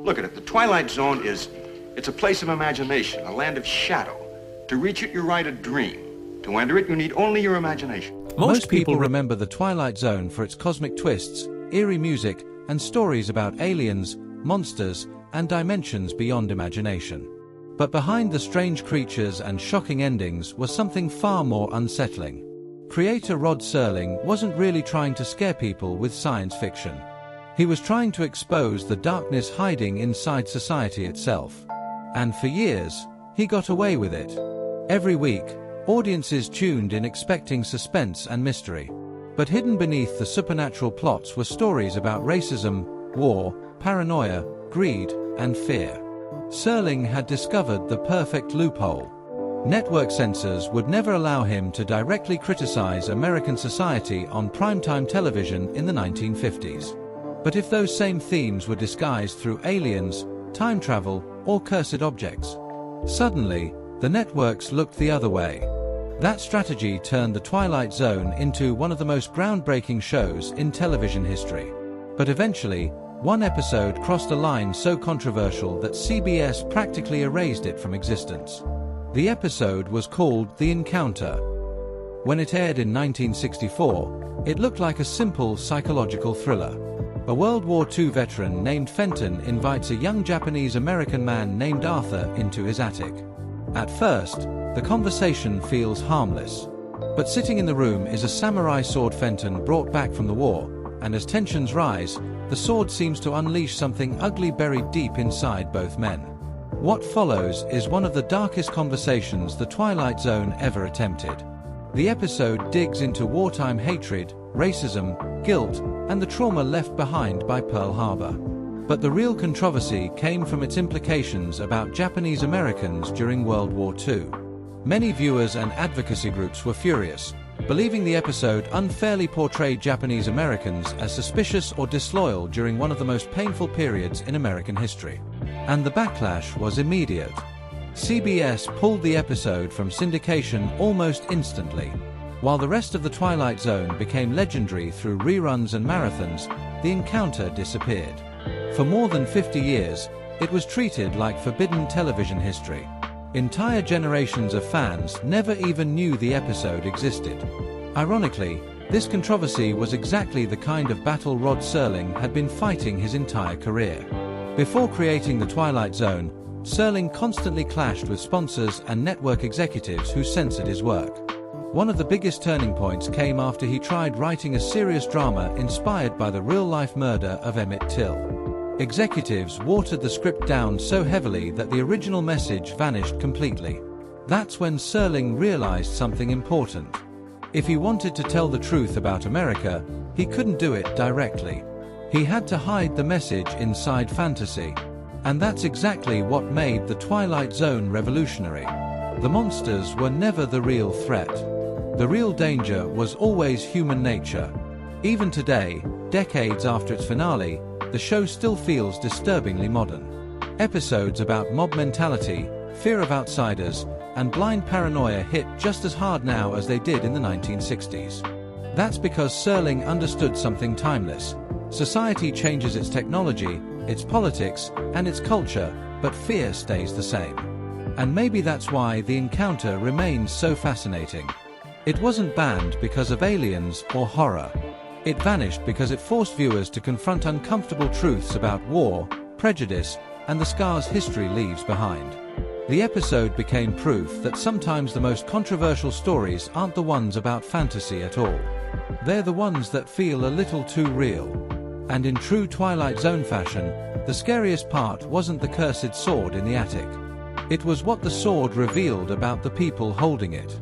Look at it. The Twilight Zone it's a place of imagination, a land of shadow. To reach it, you write a dream. To enter it, you need only your imagination. Most people remember the Twilight Zone for its cosmic twists, eerie music, and stories about aliens, monsters, and dimensions beyond imagination. But behind the strange creatures and shocking endings was something far more unsettling. Creator Rod Serling wasn't really trying to scare people with science fiction. He was trying to expose the darkness hiding inside society itself. And for years, he got away with it. Every week, audiences tuned in expecting suspense and mystery. But hidden beneath the supernatural plots were stories about racism, war, paranoia, greed, and fear. Serling had discovered the perfect loophole. Network censors would never allow him to directly criticize American society on primetime television in the 1950s. But if those same themes were disguised through aliens, time travel, or cursed objects, suddenly, the networks looked the other way. That strategy turned the Twilight Zone into one of the most groundbreaking shows in television history. But eventually, one episode crossed a line so controversial that CBS practically erased it from existence. The episode was called The Encounter. When it aired in 1964, it looked like a simple psychological thriller. A World War II veteran named Fenton invites a young Japanese-American man named Arthur into his attic. At first, the conversation feels harmless. But sitting in the room is a samurai sword Fenton brought back from the war, and as tensions rise, the sword seems to unleash something ugly buried deep inside both men. What follows is one of the darkest conversations the Twilight Zone ever attempted. The episode digs into wartime hatred, racism, guilt, and the trauma left behind by Pearl Harbor. But the real controversy came from its implications about Japanese Americans during World War II. Many viewers and advocacy groups were furious, believing the episode unfairly portrayed Japanese Americans as suspicious or disloyal during one of the most painful periods in American history. And the backlash was immediate. CBS pulled the episode from syndication almost instantly. While the rest of the Twilight Zone became legendary through reruns and marathons, The Encounter disappeared. For more than 50 years, it was treated like forbidden television history. Entire generations of fans never even knew the episode existed. Ironically, this controversy was exactly the kind of battle Rod Serling had been fighting his entire career. Before creating the Twilight Zone, Serling constantly clashed with sponsors and network executives who censored his work. One of the biggest turning points came after he tried writing a serious drama inspired by the real-life murder of Emmett Till. Executives watered the script down so heavily that the original message vanished completely. That's when Serling realized something important. If he wanted to tell the truth about America, he couldn't do it directly. He had to hide the message inside fantasy. And that's exactly what made the Twilight Zone revolutionary. The monsters were never the real threat. The real danger was always human nature. Even today, decades after its finale, the show still feels disturbingly modern. Episodes about mob mentality, fear of outsiders, and blind paranoia hit just as hard now as they did in the 1960s. That's because Serling understood something timeless. Society changes its technology, its politics, and its culture, but fear stays the same. And maybe that's why The Encounter remains so fascinating. It wasn't banned because of aliens or horror. It vanished because it forced viewers to confront uncomfortable truths about war, prejudice, and the scars history leaves behind. The episode became proof that sometimes the most controversial stories aren't the ones about fantasy at all. They're the ones that feel a little too real. And in true Twilight Zone fashion, the scariest part wasn't the cursed sword in the attic. It was what the sword revealed about the people holding it.